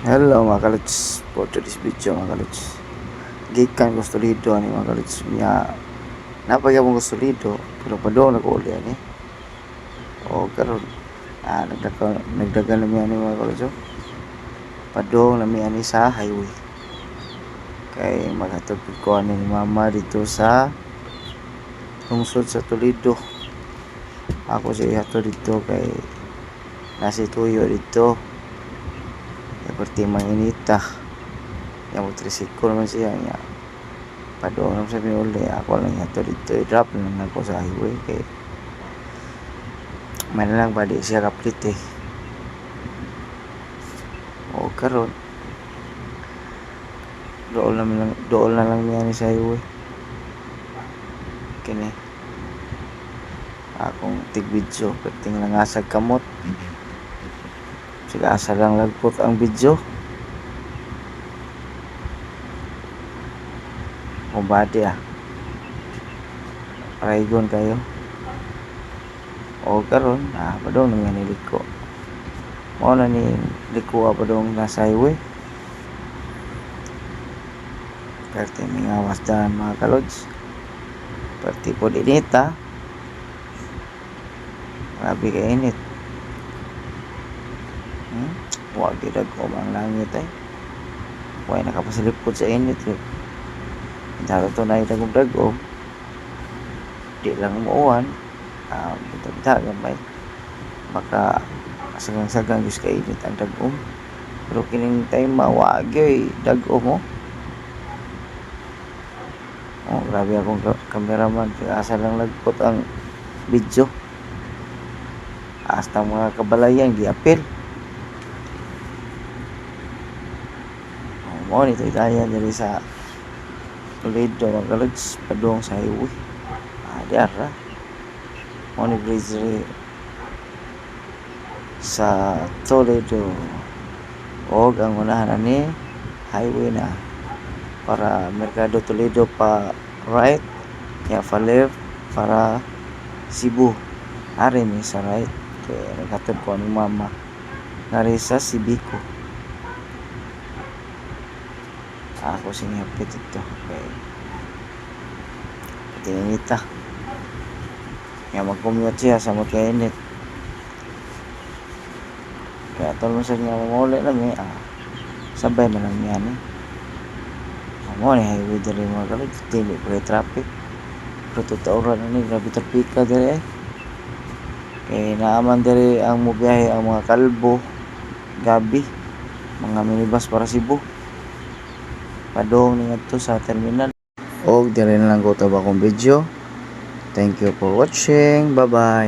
Hello mga kalods, for today's video mga kalods. Gikan ko solido ni mga kalods. Napagya mong solido, pero pa doon nag-uli ani. O karon, nagdagan na ni mga kalods. Pa doon na ani sa highway. Kay maghatod ko ani ni mama dito sa lungsod sa Toledo. Ako siya ihatod dito kay nasi tuyo dito. Seperti manginita. Yang tricycle man siya niya. Padoon naman sa pinuli, ako lang yato dito, i-drop lang ako sa highway kay may na lang ba di siya kaplit eh. O karon doon na lang niya ni sa highway kini akong tig-video perting lang asag kamot siga asa lang lagpot ang video o body raygon kayo o karon padong nga niliko mao na ni liko padong nasa highway perti mingawas dyan mga kalods perti po dinita grabe ka init huwag idagom ang langit huwag nakapasilipod sa init dahil ito na idagom-dagom di lang umuwan bita-bita gamay baka sagang-sagang just kainit ang dagom pero kining time mawagyoy dagom grabe akong cameraman asa lang lagpot ang video hasta mga kabalayan giapil mo nito itaya diri sa Toledo mga kalods padung sa highway diara mo ni bridge sa Toledo og ang unahan ni highway na para Mercado Toledo pa right ya pa left para Cebu ari ni sa right kaya naghatod ko ni mama nari sa Sibico ako sinihapit ito okay tinita nga mag-commute siya sa magkainit kaya tolong sa nga mamuli lang sabay man lang yan mo ni highway dali mga kalod dili pa traffic pero tutauran ni grabe trapika dali kay naaman dali ang mubiyahe ang mga kalbo gabi mga minibus para Cebu padong ni ngadto sa terminal og dili na lang ko tabang video. Thank you for watching, bye bye.